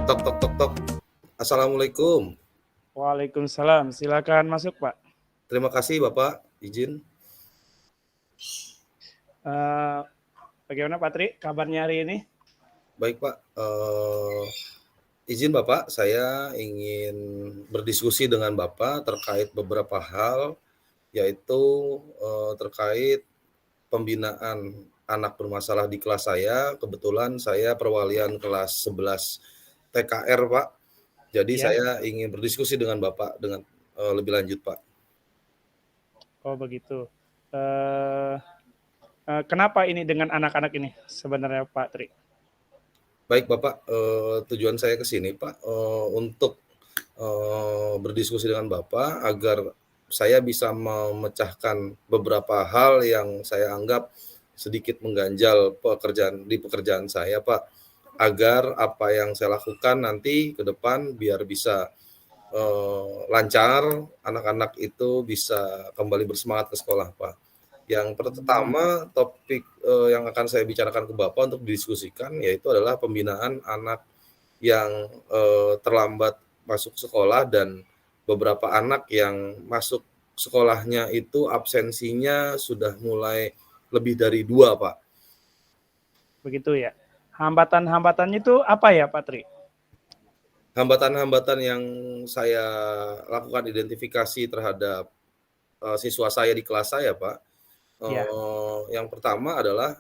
Tok tok tok tok. Assalamualaikum. Waalaikumsalam. Silakan masuk, Pak. Terima kasih Bapak, izin. Bagaimana Pak Tri kabarnya hari ini? Baik Pak, izin Bapak, saya ingin berdiskusi dengan Bapak terkait beberapa hal, yaitu terkait pembinaan anak bermasalah di kelas saya. Kebetulan saya perwalian kelas 11 TKR Pak. Jadi Ya. saya ingin berdiskusi dengan Bapak dengan lebih lanjut Pak. Oh begitu. Kenapa ini dengan anak-anak ini sebenarnya Pak Tri? Baik Bapak, tujuan saya ke sini Pak untuk berdiskusi dengan Bapak agar saya bisa memecahkan beberapa hal yang saya anggap sedikit mengganjal pekerjaan saya Pak, agar apa yang saya lakukan nanti ke depan biar bisa lancar, anak-anak itu bisa kembali bersemangat ke sekolah Pak. Yang pertama topik yang akan saya bicarakan ke Bapak untuk didiskusikan yaitu adalah pembinaan anak yang terlambat masuk sekolah dan beberapa anak yang masuk sekolahnya itu absensinya sudah mulai lebih dari 2 Pak. Begitu ya. Hambatan-hambatannya itu apa ya Pak Tri? Hambatan-hambatan yang saya lakukan identifikasi terhadap siswa saya di kelas saya Pak, Ya. yang pertama adalah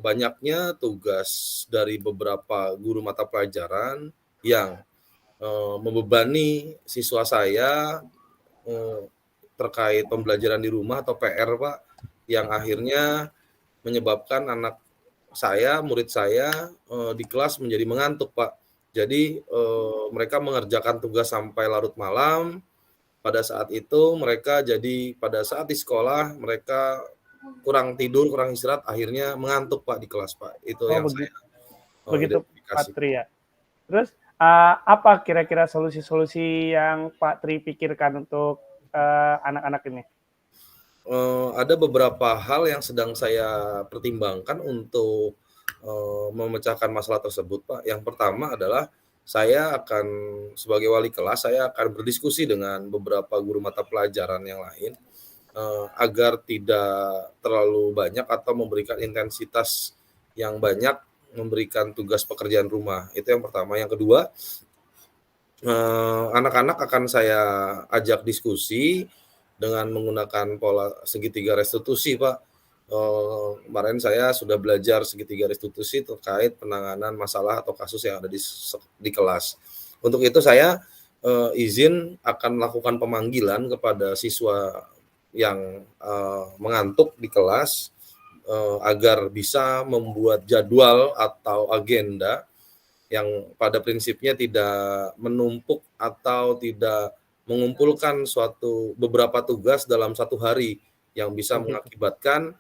banyaknya tugas dari beberapa guru mata pelajaran yang membebani siswa saya terkait pembelajaran di rumah atau PR Pak, yang akhirnya menyebabkan anak saya, murid saya di kelas menjadi mengantuk Pak. Jadi mereka mengerjakan tugas sampai larut malam. Pada saat itu mereka jadi pada saat di sekolah mereka kurang tidur, kurang istirahat, akhirnya mengantuk Pak di kelas Pak. Itu yang saya Begitu Pak identifikasi. Tri ya. Terus apa kira-kira solusi-solusi yang Pak Tri pikirkan untuk anak-anak ini? Ada beberapa hal yang sedang saya pertimbangkan untuk memecahkan masalah tersebut Pak. Yang pertama adalah saya akan sebagai wali kelas, saya akan berdiskusi dengan beberapa guru mata pelajaran yang lain agar tidak terlalu banyak atau memberikan intensitas yang banyak memberikan tugas pekerjaan rumah. Itu yang pertama. Yang kedua, anak-anak akan saya ajak diskusi dengan menggunakan pola segitiga restitusi Pak. Kemarin saya sudah belajar segitiga restitusi terkait penanganan masalah atau kasus yang ada di kelas. Untuk itu saya izin akan melakukan pemanggilan kepada siswa yang mengantuk di kelas agar bisa membuat jadwal atau agenda yang pada prinsipnya tidak menumpuk atau tidak mengumpulkan beberapa tugas dalam satu hari yang bisa mengakibatkan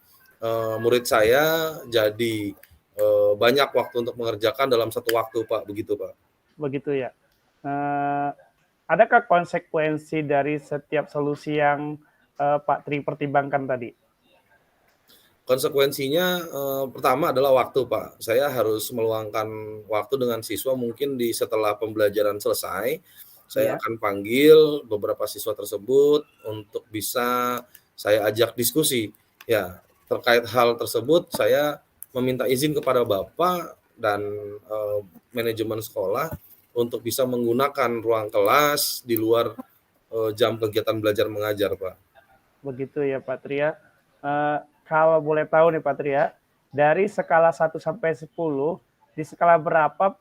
murid saya jadi banyak waktu untuk mengerjakan dalam satu waktu Pak, begitu Pak. Begitu ya. Adakah konsekuensi dari setiap solusi yang Pak Tri pertimbangkan tadi? Konsekuensinya pertama adalah waktu Pak. Saya harus meluangkan waktu dengan siswa mungkin setelah pembelajaran selesai. Saya akan panggil beberapa siswa tersebut untuk bisa saya ajak diskusi. Ya, terkait hal tersebut saya meminta izin kepada Bapak dan manajemen sekolah untuk bisa menggunakan ruang kelas di luar jam kegiatan belajar mengajar Pak. Begitu ya Pak Tri ya. Kalau boleh tahu nih Pak Tri ya, dari skala 1 sampai 10, di skala berapa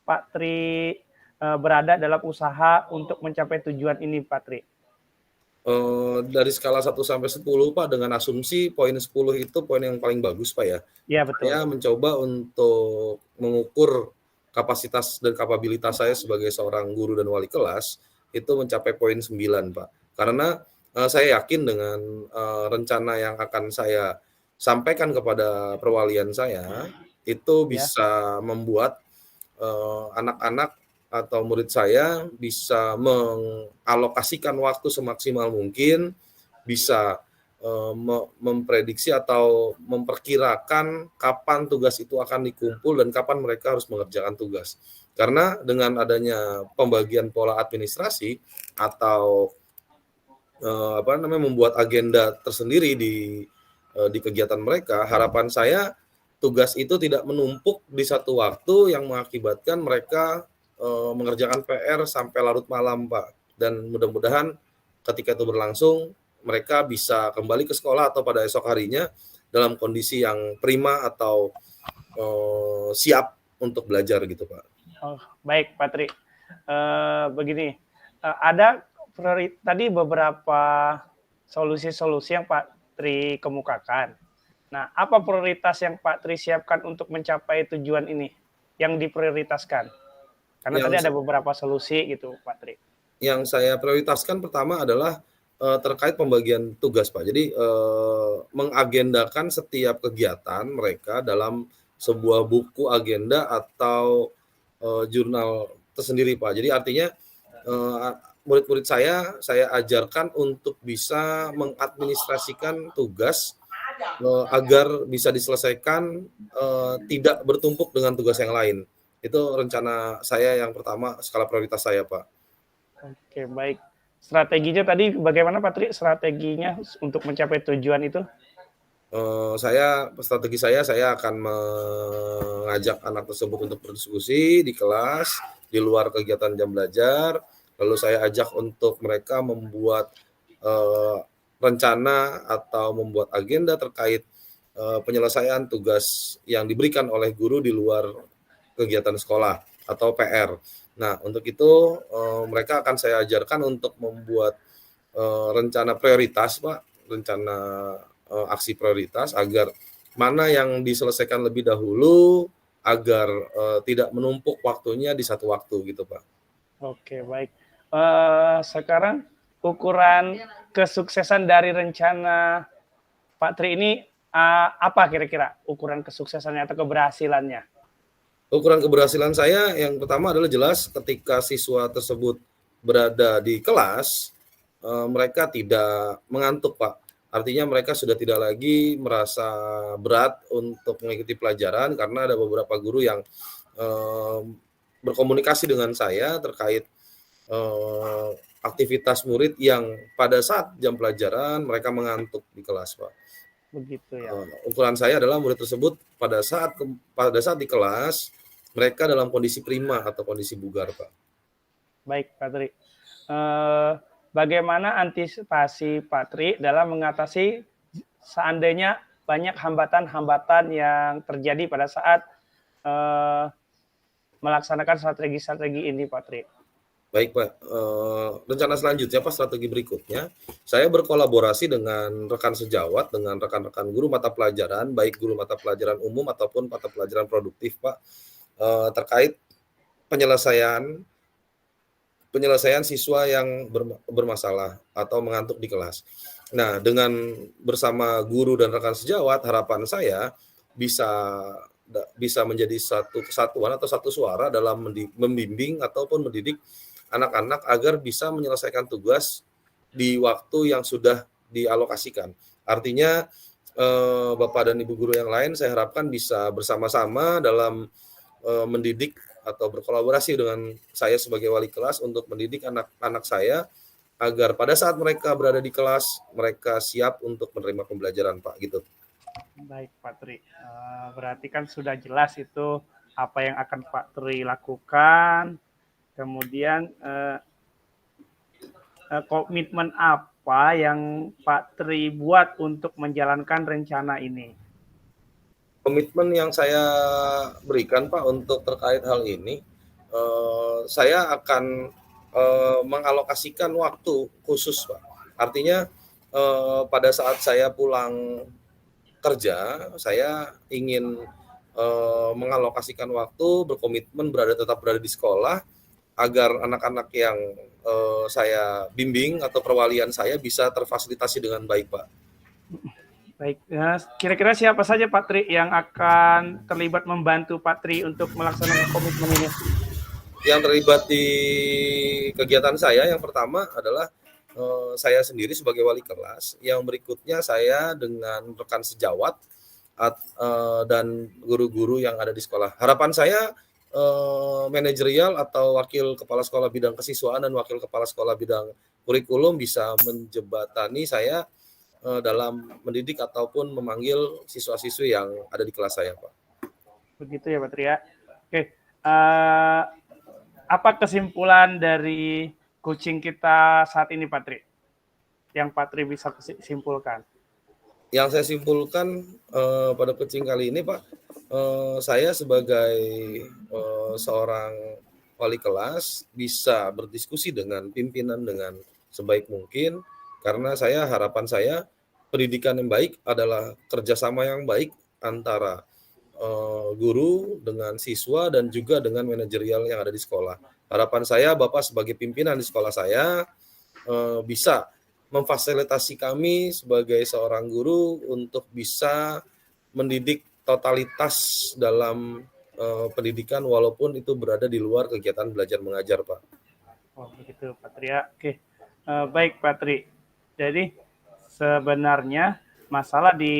Pak Tri berada dalam usaha untuk mencapai tujuan ini Pak Tri? Dari skala 1 sampai 10 Pak, dengan asumsi poin 10 itu poin yang paling bagus Pak ya. Iya betul. Saya mencoba untuk mengukur kapasitas dan kapabilitas saya sebagai seorang guru dan wali kelas, itu mencapai poin 9 Pak. Karena saya yakin dengan rencana yang akan saya sampaikan kepada perwalian saya, itu bisa membuat anak-anak atau murid saya bisa mengalokasikan waktu semaksimal mungkin, bisa memprediksi atau memperkirakan kapan tugas itu akan dikumpul dan kapan mereka harus mengerjakan tugas. Karena dengan adanya pembagian pola administrasi atau membuat agenda tersendiri di kegiatan mereka, harapan saya tugas itu tidak menumpuk di satu waktu yang mengakibatkan mereka mengerjakan PR sampai larut malam, Pak. Dan mudah-mudahan ketika itu berlangsung, mereka bisa kembali ke sekolah atau pada esok harinya dalam kondisi yang prima atau siap untuk belajar gitu, Pak. Oh, baik, Pak Tri. Begini, ada tadi beberapa solusi-solusi yang Pak Tri kemukakan. Nah, apa prioritas yang Pak Tri siapkan untuk mencapai tujuan ini yang diprioritaskan? Karena tadi ada beberapa solusi gitu, Pak Tri. Yang saya prioritaskan pertama adalah terkait pembagian tugas, Pak. Jadi mengagendakan setiap kegiatan mereka dalam sebuah buku agenda atau jurnal tersendiri, Pak. Jadi artinya murid-murid saya ajarkan untuk bisa mengadministrasikan tugas agar bisa diselesaikan tidak bertumpuk dengan tugas yang lain. Itu rencana saya yang pertama, skala prioritas saya, Pak. Oke, baik. Strateginya tadi bagaimana, Pak Tri? Strateginya untuk mencapai tujuan itu? Strategi saya akan mengajak anak tersebut untuk berdiskusi di kelas, di luar kegiatan jam belajar. Lalu saya ajak untuk mereka membuat rencana atau membuat agenda terkait penyelesaian tugas yang diberikan oleh guru di luar kegiatan sekolah atau PR. Nah, untuk itu mereka akan saya ajarkan untuk membuat rencana prioritas, Pak, rencana aksi prioritas agar mana yang diselesaikan lebih dahulu agar tidak menumpuk waktunya di satu waktu gitu, Pak. Oke, baik. Sekarang ukuran kesuksesan dari rencana Pak Tri ini apa kira-kira ukuran kesuksesannya atau keberhasilannya? Ukuran keberhasilan saya yang pertama adalah jelas ketika siswa tersebut berada di kelas, mereka tidak mengantuk, Pak. Artinya mereka sudah tidak lagi merasa berat untuk mengikuti pelajaran karena ada beberapa guru yang berkomunikasi dengan saya terkait aktivitas murid yang pada saat jam pelajaran mereka mengantuk di kelas, Pak. Begitu ya. Ukuran saya adalah murid tersebut pada saat di kelas mereka dalam kondisi prima atau kondisi bugar, Pak. Baik, Pak Tri. Bagaimana antisipasi Pak Tri dalam mengatasi seandainya banyak hambatan-hambatan yang terjadi pada saat melaksanakan strategi-strategi ini, Pak Tri? Baik, Pak. Rencana selanjutnya, Pak, strategi berikutnya, saya berkolaborasi dengan rekan sejawat, dengan rekan-rekan guru mata pelajaran, baik guru mata pelajaran umum ataupun mata pelajaran produktif, Pak, terkait penyelesaian siswa yang bermasalah atau mengantuk di kelas. Nah, dengan bersama guru dan rekan sejawat, harapan saya bisa menjadi satu kesatuan atau satu suara dalam membimbing ataupun mendidik anak-anak agar bisa menyelesaikan tugas di waktu yang sudah dialokasikan. Artinya Bapak dan Ibu guru yang lain saya harapkan bisa bersama-sama dalam mendidik atau berkolaborasi dengan saya sebagai wali kelas untuk mendidik anak-anak saya agar pada saat mereka berada di kelas mereka siap untuk menerima pembelajaran, Pak, gitu. Baik, Pak Tri. Berarti kan sudah jelas itu apa yang akan Pak Tri lakukan. Kemudian komitmen apa yang Pak Tri buat untuk menjalankan rencana ini? Komitmen yang saya berikan, Pak, untuk terkait hal ini, saya akan mengalokasikan waktu khusus, Pak. Artinya pada saat saya pulang kerja, saya ingin mengalokasikan waktu, berkomitmen tetap berada di sekolah, agar anak-anak yang saya bimbing atau perwalian saya bisa terfasilitasi dengan baik, Pak. Baik, ya, kira-kira siapa saja Pak Tri yang akan terlibat membantu Pak Tri untuk melaksanakan komitmen ini? Yang terlibat di kegiatan saya yang pertama adalah saya sendiri sebagai wali kelas, yang berikutnya saya dengan rekan sejawat dan guru-guru yang ada di sekolah. Harapan saya, manajerial atau wakil kepala sekolah bidang kesiswaan dan wakil kepala sekolah bidang kurikulum bisa menjembatani saya, dalam mendidik ataupun memanggil siswa-siswi yang ada di kelas saya, Pak. Begitu ya, Pak Tri ya. Oke, apa kesimpulan dari coaching kita saat ini, Pak Tri? Yang Pak Tri bisa simpulkan? Yang saya simpulkan pada coaching kali ini, Pak, saya sebagai seorang wali kelas bisa berdiskusi dengan pimpinan dengan sebaik mungkin, karena harapan saya pendidikan yang baik adalah kerjasama yang baik antara guru dengan siswa dan juga dengan manajerial yang ada di sekolah. Harapan saya Bapak sebagai pimpinan di sekolah saya bisa memfasilitasi kami sebagai seorang guru untuk bisa mendidik totalitas dalam pendidikan walaupun itu berada di luar kegiatan belajar mengajar, Pak. Oh begitu, Pak Tri ya. Oke, baik Pak Tri. Jadi sebenarnya masalah di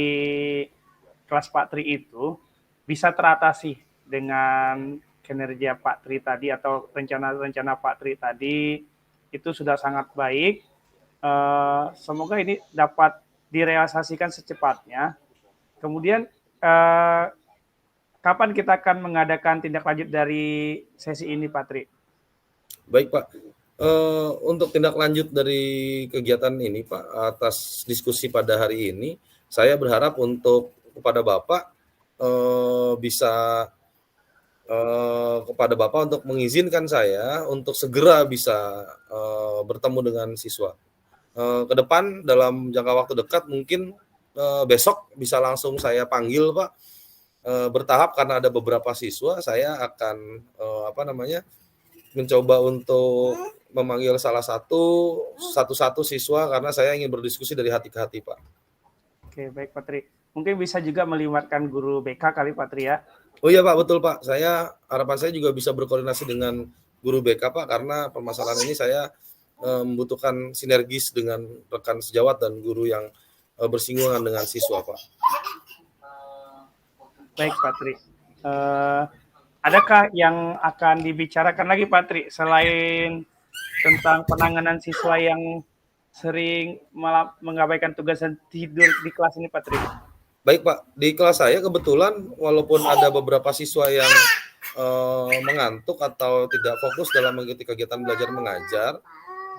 kelas Pak Tri itu bisa teratasi dengan kinerja Pak Tri tadi atau rencana-rencana Pak Tri tadi itu sudah sangat baik. Semoga ini dapat direalisasikan secepatnya. Kemudian kapan kita akan mengadakan tindak lanjut dari sesi ini, Pak Tri? Baik, Pak. Untuk tindak lanjut dari kegiatan ini, Pak, atas diskusi pada hari ini, saya berharap untuk kepada Bapak bisa kepada Bapak untuk mengizinkan saya untuk segera bisa bertemu dengan siswa. Ke depan dalam jangka waktu dekat mungkin besok bisa langsung saya panggil, Pak. Bertahap karena ada beberapa siswa saya akan mencoba untuk memanggil salah satu siswa karena saya ingin berdiskusi dari hati ke hati, Pak. Oke, baik Pak Tri. Mungkin bisa juga melibatkan guru BK kali Pak Tri ya. Oh iya Pak, betul Pak. Harapan saya juga bisa berkoordinasi dengan guru BK, Pak, karena permasalahan ini saya membutuhkan sinergis dengan rekan sejawat dan guru yang bersinggungan dengan siswa, Pak. Baik Pak Tri. Adakah yang akan dibicarakan lagi Pak Tri selain tentang penanganan siswa yang sering mengabaikan tugas dan tidur di kelas ini Pak Tri? Baik Pak, di kelas saya kebetulan walaupun ada beberapa siswa yang mengantuk atau tidak fokus dalam mengikuti kegiatan belajar mengajar,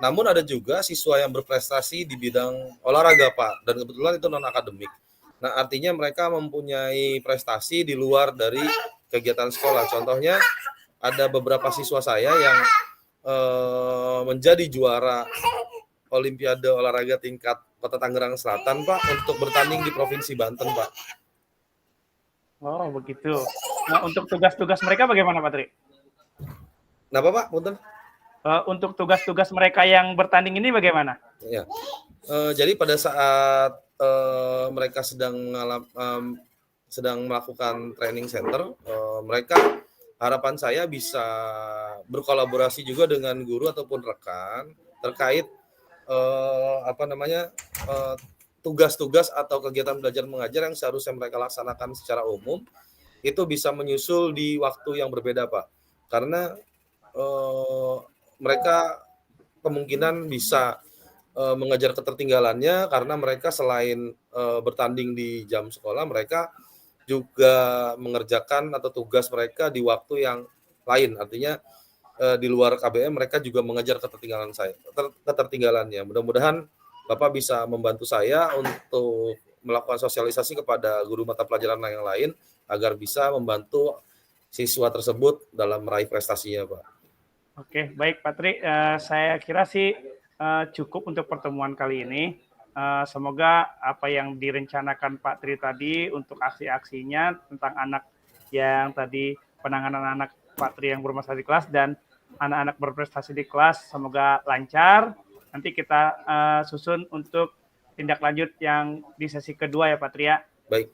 namun ada juga siswa yang berprestasi di bidang olahraga Pak, dan kebetulan itu non-akademik. Nah artinya mereka mempunyai prestasi di luar dari kegiatan sekolah. Contohnya ada beberapa siswa saya yang menjadi juara Olimpiade olahraga tingkat Kota Tangerang Selatan, Pak, untuk bertanding di Provinsi Banten, Pak. Oh, begitu. Nah, untuk tugas-tugas mereka bagaimana, Pak Tri? Kenapa, Pak? Punten? Untuk tugas-tugas mereka yang bertanding ini bagaimana? Ya. Jadi pada saat mereka sedang melakukan training center, mereka harapan saya bisa berkolaborasi juga dengan guru ataupun rekan terkait tugas-tugas atau kegiatan belajar mengajar yang seharusnya mereka laksanakan secara umum itu bisa menyusul di waktu yang berbeda, Pak. Karena mereka kemungkinan bisa mengejar ketertinggalannya karena mereka selain bertanding di jam sekolah, mereka juga mengerjakan atau tugas mereka di waktu yang lain. Artinya di luar KBM mereka juga mengejar ketertinggalannya. Mudah-mudahan Bapak bisa membantu saya untuk melakukan sosialisasi kepada guru mata pelajaran yang lain agar bisa membantu siswa tersebut dalam meraih prestasinya, Pak. Oke, baik Pak Tri. Saya kira sih cukup untuk pertemuan kali ini. Semoga apa yang direncanakan Pak Tri tadi untuk aksi-aksinya tentang anak yang tadi penanganan anak Pak Tri yang bermasalah di kelas dan anak-anak berprestasi di kelas semoga lancar. Nanti kita susun untuk tindak lanjut yang di sesi kedua ya Pak Tri ya. Baik.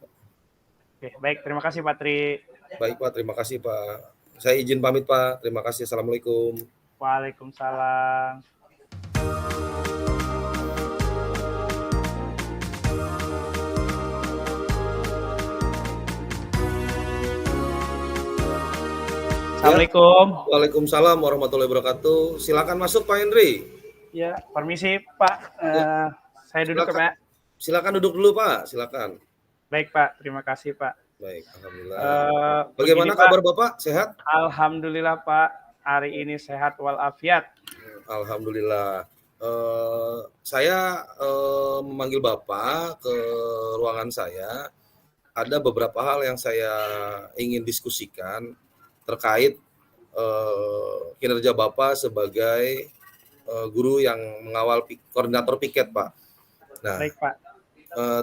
Oke, baik. Terima kasih Pak Tri. Baik Pak, terima kasih Pak. Saya izin pamit Pak. Terima kasih. Assalamualaikum. Waalaikumsalam. Ya, Assalamualaikum. waalaikumsalam warahmatullahi wabarakatuh. Silakan masuk Pak Henry. Ya, permisi Pak. Ya, Saya duduk ya silakan Pak. silakan duduk dulu Pak, silakan. Baik Pak, terima kasih Pak. Baik, alhamdulillah. Begini Bagaimana Pak, kabar Bapak? Sehat? Alhamdulillah Pak, hari ini sehat walafiat. Alhamdulillah. Saya memanggil Bapak ke ruangan saya. Ada beberapa hal yang saya ingin diskusikan terkait kinerja Bapak sebagai guru yang mengawal koordinator piket, Pak. Nah, Baik Pak.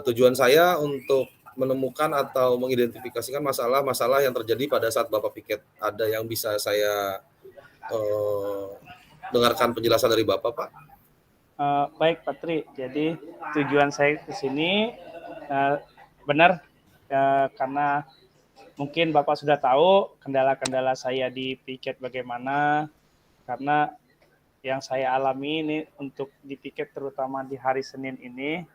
tujuan saya untuk menemukan atau mengidentifikasikan masalah-masalah yang terjadi pada saat Bapak piket. Ada yang bisa saya dengarkan penjelasan dari Bapak, Pak? Baik Pak Tri, jadi tujuan saya ke sini benar karena mungkin Bapak sudah tahu kendala-kendala saya di piket bagaimana, karena yang saya alami ini untuk di piket terutama di hari Senin ini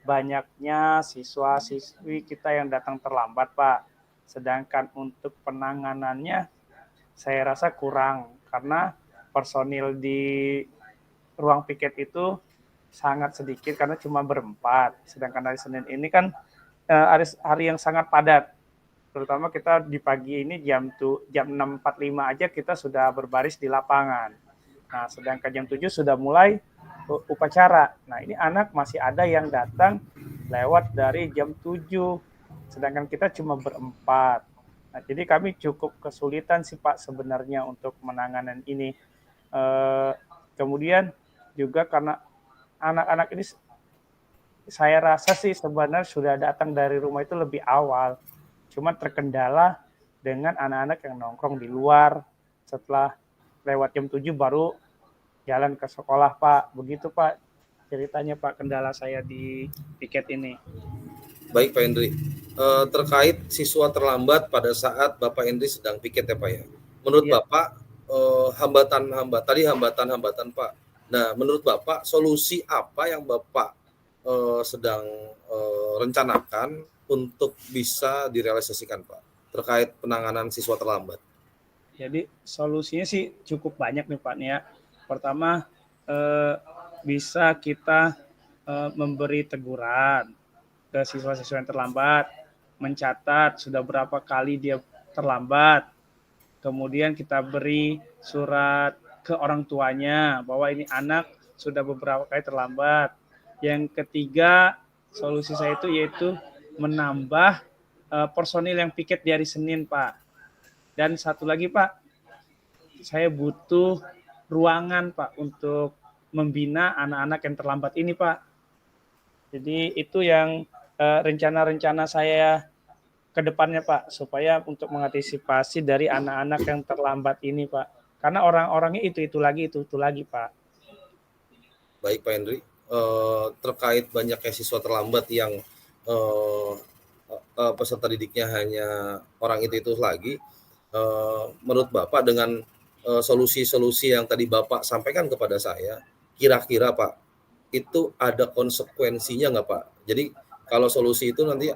banyaknya siswa-siswi kita yang datang terlambat Pak. Sedangkan untuk penanganannya saya rasa kurang karena personil di ruang piket itu sangat sedikit karena cuma berempat. Sedangkan hari Senin ini kan hari yang sangat padat. Terutama kita di pagi ini jam 6.45 aja kita sudah berbaris di lapangan. Nah, sedangkan jam 7 sudah mulai upacara. Nah, ini anak masih ada yang datang lewat dari jam 7. Sedangkan kita cuma berempat. Nah, jadi kami cukup kesulitan sih Pak sebenarnya untuk menanganan ini. Kemudian juga karena anak-anak ini saya rasa sih sebenarnya sudah datang dari rumah itu lebih awal. Cuma terkendala dengan anak-anak yang nongkrong di luar setelah lewat jam 7 baru jalan ke sekolah Pak. Begitu Pak ceritanya Pak kendala saya di piket ini. Baik Pak Hendri, terkait siswa terlambat pada saat Bapak Hendri sedang piket ya Pak ya. Menurut Iya. Bapak hambatan-hambatan Pak. Nah, menurut Bapak solusi apa yang Bapak sedang rencanakan untuk bisa direalisasikan Pak terkait penanganan siswa terlambat? Jadi solusinya sih cukup banyak nih Pak ya. Pertama bisa kita memberi teguran ke siswa-siswa yang terlambat, mencatat sudah berapa kali dia terlambat, kemudian kita beri surat ke orang tuanya bahwa ini anak sudah beberapa kali terlambat. Yang ketiga, solusi saya itu yaitu menambah personil yang piket di hari Senin, Pak. Dan satu lagi, Pak, saya butuh ruangan, Pak, untuk membina anak-anak yang terlambat ini, Pak. Jadi itu yang rencana-rencana saya ke depannya Pak, supaya untuk mengantisipasi dari anak-anak yang terlambat ini Pak. Karena orang-orangnya itu lagi Pak. Baik Pak Hendri, terkait banyaknya siswa terlambat yang peserta didiknya hanya orang itu lagi, menurut Bapak dengan solusi-solusi yang tadi Bapak sampaikan kepada saya, kira-kira Pak, itu ada konsekuensinya nggak Pak? Jadi kalau solusi itu nanti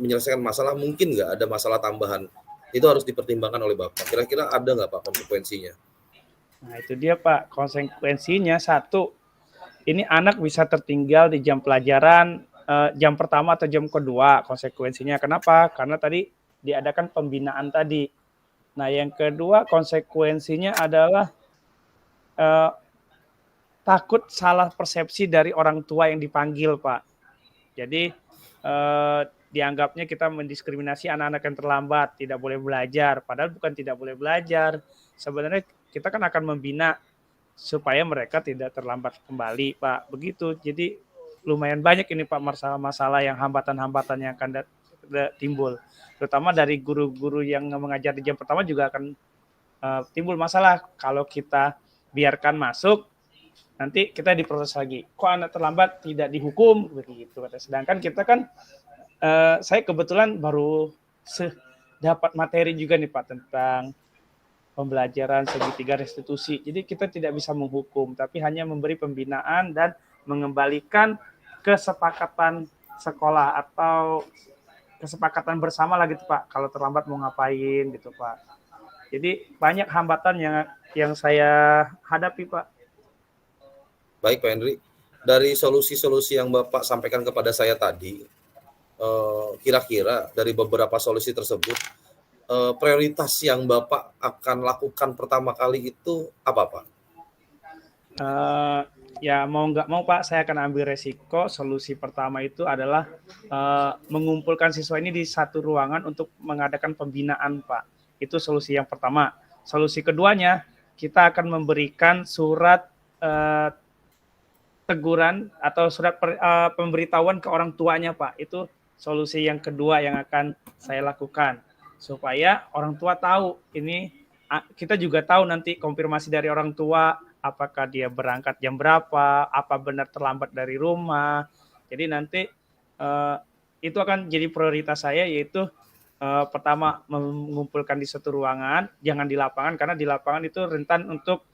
menyelesaikan masalah, mungkin nggak ada masalah tambahan? Itu harus dipertimbangkan oleh Bapak. Kira-kira ada nggak Pak konsekuensinya? Nah itu dia Pak, konsekuensinya satu, ini anak bisa tertinggal di jam pelajaran jam pertama atau jam kedua konsekuensinya. Kenapa? Karena tadi diadakan pembinaan tadi. Nah yang kedua konsekuensinya adalah takut salah persepsi dari orang tua yang dipanggil Pak. Jadi dianggapnya kita mendiskriminasi anak-anak yang terlambat, tidak boleh belajar. Padahal bukan tidak boleh belajar. Sebenarnya kita kan akan membina supaya mereka tidak terlambat kembali, Pak. Begitu. Jadi lumayan banyak ini Pak masalah-masalah yang hambatan-hambatan yang akan timbul. Terutama dari guru-guru yang mengajar di jam pertama juga akan timbul masalah kalau kita biarkan masuk, nanti kita diproses lagi. Kok anak terlambat tidak dihukum begitu. Sedangkan kita kan saya kebetulan baru dapat materi juga nih Pak tentang pembelajaran segitiga restitusi. Jadi kita tidak bisa menghukum, tapi hanya memberi pembinaan dan mengembalikan kesepakatan sekolah atau kesepakatan bersama lah gitu Pak. Kalau terlambat mau ngapain gitu Pak. Jadi banyak hambatan yang saya hadapi, Pak. Baik Pak Henry, dari solusi-solusi yang Bapak sampaikan kepada saya tadi, kira-kira dari beberapa solusi tersebut, prioritas yang Bapak akan lakukan pertama kali itu apa, Pak? Ya mau nggak mau Pak, saya akan ambil resiko. Solusi pertama itu adalah mengumpulkan siswa ini di satu ruangan untuk mengadakan pembinaan, Pak. Itu solusi yang pertama. Solusi keduanya, kita akan memberikan surat teguran atau surat pemberitahuan ke orang tuanya, Pak. Itu solusi yang kedua yang akan saya lakukan supaya orang tua tahu. Ini kita juga tahu nanti konfirmasi dari orang tua apakah dia berangkat jam berapa, apa benar terlambat dari rumah. Jadi nanti itu akan jadi prioritas saya, yaitu pertama mengumpulkan di satu ruangan, jangan di lapangan karena di lapangan itu rentan untuk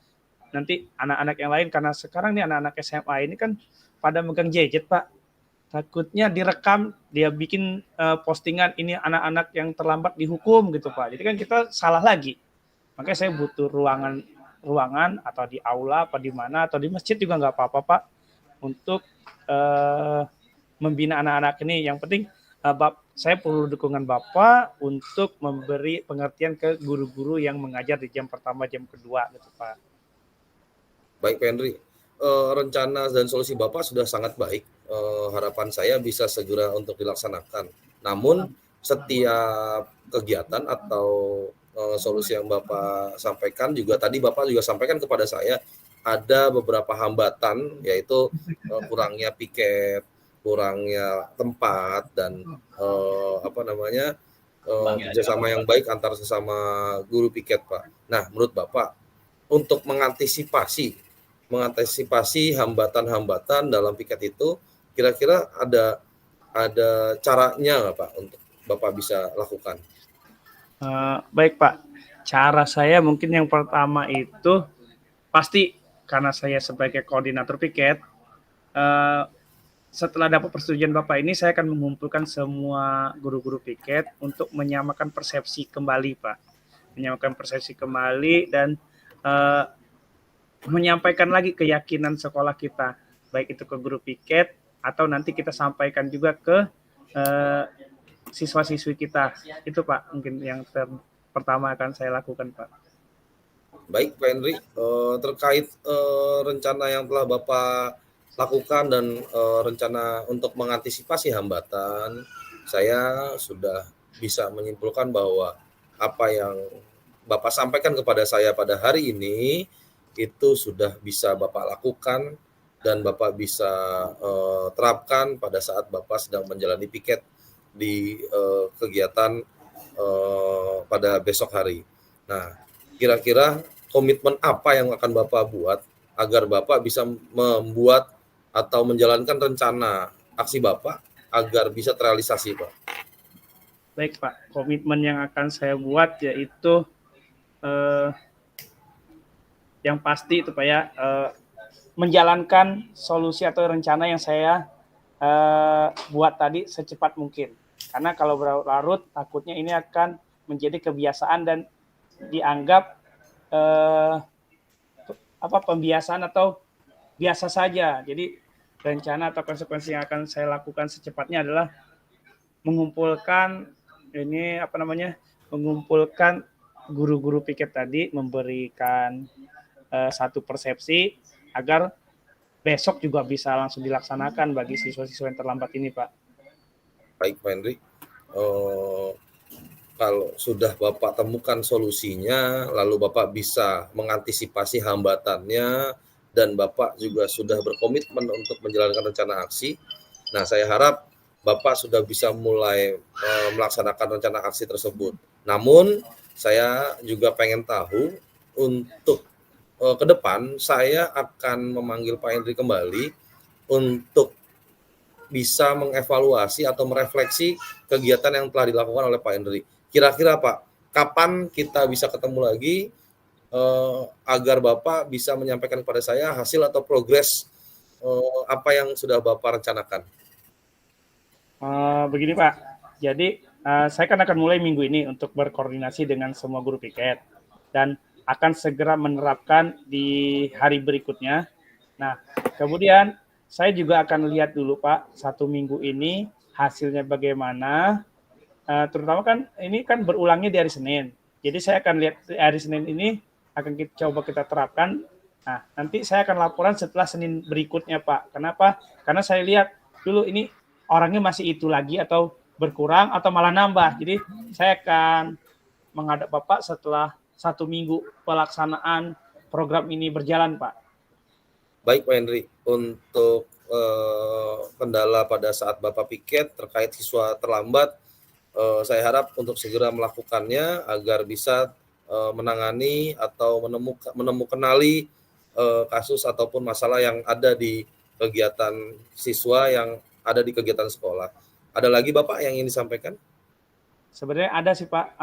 nanti anak-anak yang lain, karena sekarang nih anak-anak SMA ini kan pada megang gadget, Pak. Takutnya direkam, dia bikin postingan ini anak-anak yang terlambat dihukum gitu, Pak. Jadi kan kita salah lagi. Makanya saya butuh ruangan atau di aula apa di mana atau di masjid juga nggak apa-apa, Pak, untuk membina anak-anak ini. Yang penting saya perlu dukungan Bapak untuk memberi pengertian ke guru-guru yang mengajar di jam pertama, jam kedua gitu, Pak. Baik Pak Henry, rencana dan solusi Bapak sudah sangat baik. Harapan saya bisa segera untuk dilaksanakan. Namun setiap kegiatan atau solusi yang Bapak sampaikan juga tadi Bapak juga sampaikan kepada saya ada beberapa hambatan, yaitu kurangnya piket, kurangnya tempat, dan kerjasama yang baik antar sesama guru piket, Pak. Nah, menurut Bapak untuk mengantisipasi hambatan-hambatan dalam piket itu, kira-kira ada caranya nggak Pak untuk Bapak bisa lakukan? Baik Pak, cara saya mungkin yang pertama itu pasti karena saya sebagai koordinator piket, setelah dapat persetujuan Bapak ini, saya akan mengumpulkan semua guru-guru piket untuk menyamakan persepsi kembali, Pak. Menyamakan persepsi kembali dan menyampaikan lagi keyakinan sekolah kita, baik itu ke guru piket atau nanti kita sampaikan juga ke siswa-siswi kita. Itu Pak, mungkin yang pertama akan saya lakukan, Pak. Baik Pak Henry, terkait rencana yang telah Bapak lakukan dan rencana untuk mengantisipasi hambatan, saya sudah bisa menyimpulkan bahwa apa yang Bapak sampaikan kepada saya pada hari ini itu sudah bisa Bapak lakukan dan Bapak bisa terapkan pada saat Bapak sedang menjalani piket di kegiatan pada besok hari. Nah, kira-kira komitmen apa yang akan Bapak buat agar Bapak bisa membuat atau menjalankan rencana aksi Bapak agar bisa terrealisasi, Pak? Baik Pak, komitmen yang akan saya buat yaitu yang pasti itu Pak ya, menjalankan solusi atau rencana yang saya buat tadi secepat mungkin. Karena kalau berlarut takutnya ini akan menjadi kebiasaan dan dianggap pembiasaan atau biasa saja. Jadi rencana atau konsekuensi yang akan saya lakukan secepatnya adalah mengumpulkan mengumpulkan guru-guru piket tadi, memberikan satu persepsi agar besok juga bisa langsung dilaksanakan bagi siswa-siswa yang terlambat ini, Pak. Baik, Pak Henry. Kalau sudah Bapak temukan solusinya, lalu Bapak bisa mengantisipasi hambatannya, dan Bapak juga sudah berkomitmen untuk menjalankan rencana aksi. Nah, saya harap Bapak sudah bisa mulai melaksanakan rencana aksi tersebut. Namun, saya juga pengen tahu untuk ke depan, saya akan memanggil Pak Henry kembali untuk bisa mengevaluasi atau merefleksi kegiatan yang telah dilakukan oleh Pak Henry. Kira-kira Pak, kapan kita bisa ketemu lagi agar Bapak bisa menyampaikan kepada saya hasil atau progres apa yang sudah Bapak rencanakan? Begini Pak, jadi saya kan akan mulai minggu ini untuk berkoordinasi dengan semua guru piket. dan akan segera menerapkan di hari berikutnya. Nah, kemudian saya juga akan lihat dulu Pak, 1 minggu ini hasilnya bagaimana. Terutama kan ini kan berulangnya di hari Senin. Jadi saya akan lihat hari Senin ini akan coba kita terapkan. Nah, nanti saya akan laporan setelah Senin berikutnya Pak. Kenapa? Karena saya lihat dulu ini orangnya masih itu lagi atau berkurang atau malah nambah. Jadi saya akan menghadap Bapak setelah 1 minggu pelaksanaan program ini berjalan Pak. Baik Pak Henry, untuk kendala pada saat Bapak piket terkait siswa terlambat, saya harap untuk segera melakukannya agar bisa menangani atau menemukanali kasus ataupun masalah yang ada di kegiatan siswa yang ada di kegiatan sekolah. Ada lagi Bapak yang ingin disampaikan? Sebenarnya ada sih Pak.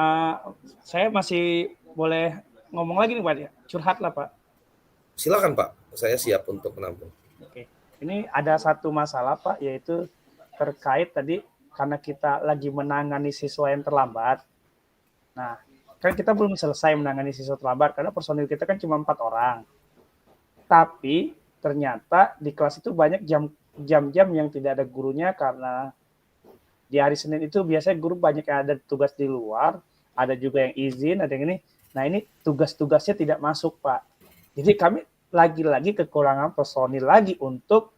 Saya masih boleh ngomong lagi nih Pak, curhat lah Pak. Silakan Pak, saya siap untuk menampung. Oke. Ini ada satu masalah Pak, yaitu terkait tadi karena kita lagi menangani siswa yang terlambat. Nah, kan kita belum selesai menangani siswa terlambat karena personil kita kan cuma 4 orang. Tapi ternyata di kelas itu banyak jam-jam yang tidak ada gurunya karena di hari Senin itu biasanya guru banyak yang ada tugas di luar, ada juga yang izin, ada yang ini. Nah, ini tugas-tugasnya tidak masuk, Pak. Jadi kami lagi-lagi kekurangan personil lagi untuk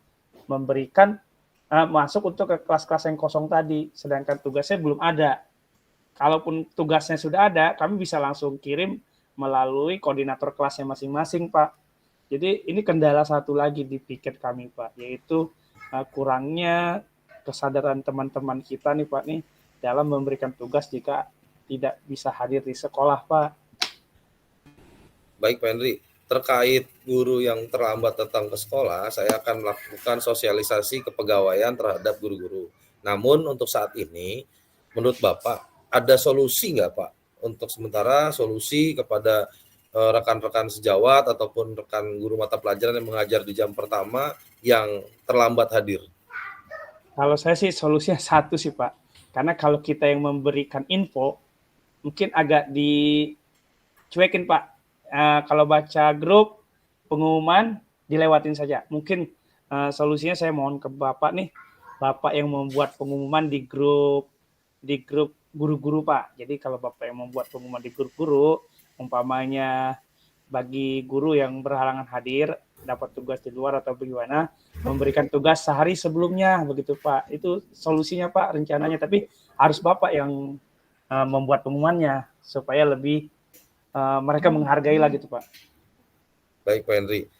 memberikan masuk untuk ke kelas-kelas yang kosong tadi, sedangkan tugasnya belum ada. Kalaupun tugasnya sudah ada, kami bisa langsung kirim melalui koordinator kelasnya masing-masing, Pak. Jadi ini kendala satu lagi di piket kami, Pak, yaitu kurangnya kesadaran teman-teman kita nih, Pak, nih dalam memberikan tugas jika tidak bisa hadir di sekolah, Pak. Baik Pak Henry, terkait guru yang terlambat datang ke sekolah, saya akan melakukan sosialisasi kepegawaian terhadap guru-guru. Namun untuk saat ini, menurut Bapak, ada solusi nggak Pak? Untuk sementara solusi kepada rekan-rekan sejawat ataupun rekan guru mata pelajaran yang mengajar di jam pertama yang terlambat hadir? Kalau saya sih solusinya satu sih Pak, karena kalau kita yang memberikan info, mungkin agak dicuekin Pak. Kalau baca grup pengumuman dilewatin saja. Mungkin solusinya saya mohon ke Bapak nih, Bapak yang membuat pengumuman di grup guru-guru Pak. Jadi kalau Bapak yang membuat pengumuman di grup guru, umpamanya bagi guru yang berhalangan hadir, dapat tugas di luar atau bagaimana, memberikan tugas sehari sebelumnya, begitu Pak. Itu solusinya Pak, rencananya. Tapi harus Bapak yang membuat pengumumannya, supaya lebih mereka menghargai lah gitu Pak. Baik Pak Henry,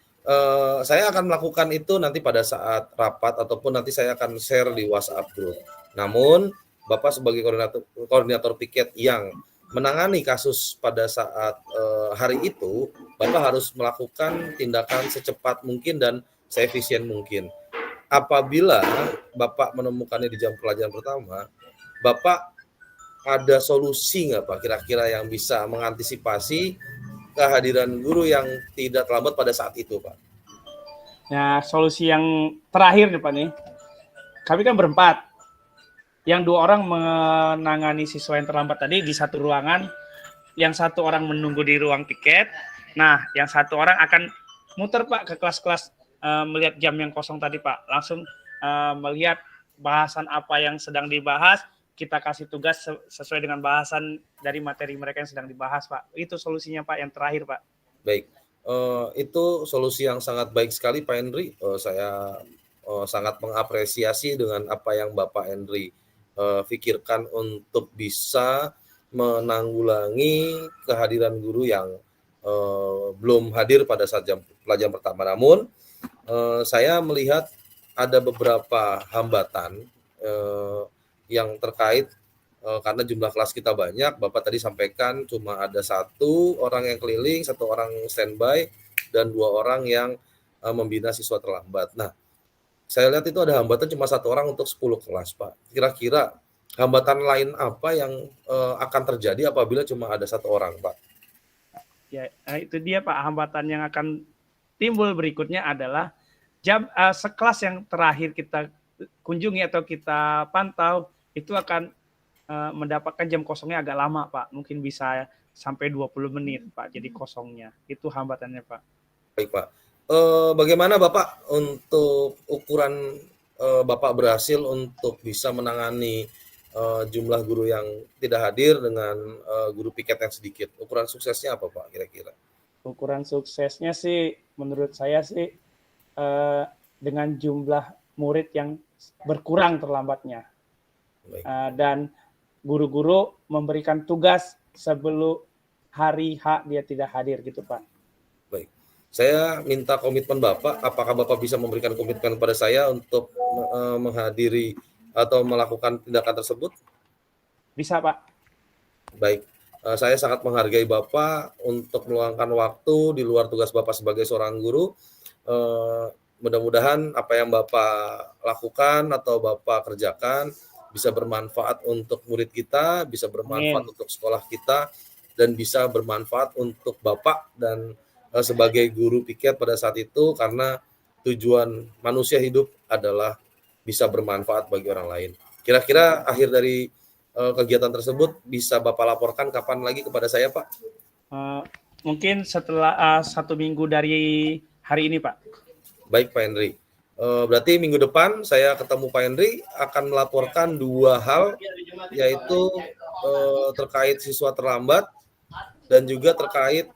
saya akan melakukan itu nanti pada saat rapat ataupun nanti saya akan share di WhatsApp group. Namun Bapak sebagai koordinator piket yang menangani kasus pada saat hari itu, Bapak harus melakukan tindakan secepat mungkin dan seefisien mungkin. Apabila Bapak menemukannya di jam pelajaran pertama, Bapak ada solusi nggak Pak kira-kira yang bisa mengantisipasi kehadiran guru yang tidak terlambat pada saat itu Pak? Nah, solusi yang terakhir nih Pak nih, kami kan berempat. Yang 2 orang menangani siswa yang terlambat tadi di satu ruangan, yang 1 orang menunggu di ruang piket. Nah, yang 1 orang akan muter Pak ke kelas-kelas melihat jam yang kosong tadi Pak. Langsung melihat bahasan apa yang sedang dibahas, kita kasih tugas sesuai dengan bahasan dari materi mereka yang sedang dibahas Pak. Itu solusinya Pak yang terakhir Pak. Baik, itu solusi yang sangat baik sekali Pak Henry. Saya sangat mengapresiasi dengan apa yang Bapak Henry pikirkan untuk bisa menanggulangi kehadiran guru yang belum hadir pada saat jam pelajaran pertama. Namun saya melihat ada beberapa hambatan yang terkait karena jumlah kelas kita banyak. Bapak tadi sampaikan cuma ada 1 orang yang keliling, 1 orang standby, dan 2 orang yang membina siswa terlambat. Nah, saya lihat itu ada hambatan cuma 1 orang untuk 10 kelas, Pak. Kira-kira hambatan lain apa yang akan terjadi apabila cuma ada 1 orang, Pak? Ya, itu dia Pak, hambatan yang akan timbul berikutnya adalah sekelas yang terakhir kita kunjungi atau kita pantau itu akan mendapatkan jam kosongnya agak lama, Pak. Mungkin bisa sampai 20 menit, Pak, jadi kosongnya. Itu hambatannya, Pak. Baik, Pak. Bagaimana Bapak untuk ukuran Bapak berhasil untuk bisa menangani jumlah guru yang tidak hadir dengan guru piket yang sedikit? Ukuran suksesnya apa, Pak, kira-kira? Ukuran suksesnya sih, menurut saya sih, dengan jumlah murid yang berkurang terlambatnya. Baik. Dan guru-guru memberikan tugas sebelum hari H dia tidak hadir gitu, Pak. Baik. Saya minta komitmen Bapak, apakah Bapak bisa memberikan komitmen kepada saya untuk menghadiri atau melakukan tindakan tersebut? Bisa, Pak. Baik. Saya sangat menghargai Bapak untuk meluangkan waktu di luar tugas Bapak sebagai seorang guru. Mudah-mudahan apa yang Bapak lakukan atau Bapak kerjakan bisa bermanfaat untuk murid kita, bisa bermanfaat Amin. untuk sekolah kita, dan bisa bermanfaat untuk Bapak dan sebagai guru piket pada saat itu, karena tujuan manusia hidup adalah bisa bermanfaat bagi orang lain. Kira-kira akhir dari kegiatan tersebut bisa Bapak laporkan kapan lagi kepada saya, Pak? Mungkin setelah 1 minggu dari hari ini, Pak. Baik, Pak Henry. Berarti minggu depan saya ketemu Pak Henry akan melaporkan 2 hal, yaitu terkait siswa terlambat dan juga terkait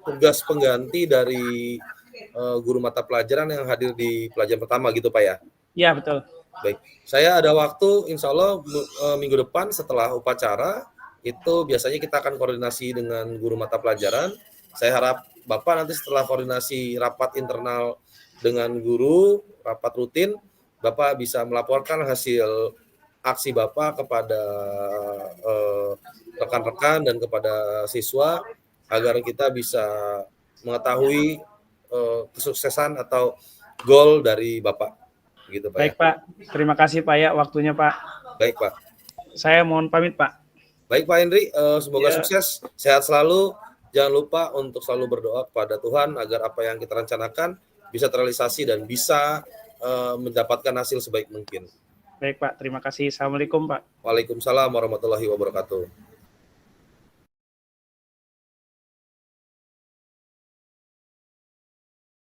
tugas pengganti dari guru mata pelajaran yang hadir di pelajaran pertama gitu, Pak ya? Iya, betul. Baik, saya ada waktu insya Allah minggu depan setelah upacara, itu biasanya kita akan koordinasi dengan guru mata pelajaran. Saya harap Bapak nanti setelah koordinasi rapat internal dengan guru, rapat rutin, Bapak bisa melaporkan hasil aksi Bapak kepada rekan-rekan dan kepada siswa, agar kita bisa mengetahui kesuksesan atau goal dari Bapak. Gitu, Pak. Baik, ya. Pak. Terima kasih, Pak, ya, waktunya, Pak. Baik, Pak. Saya mohon pamit, Pak. Baik, Pak Henry. Semoga sukses, sehat selalu. Jangan lupa untuk selalu berdoa kepada Tuhan agar apa yang kita rencanakan bisa terrealisasi dan bisa mendapatkan hasil sebaik mungkin. Baik, Pak. Terima kasih. Assalamualaikum, Pak. Waalaikumsalam warahmatullahi wabarakatuh.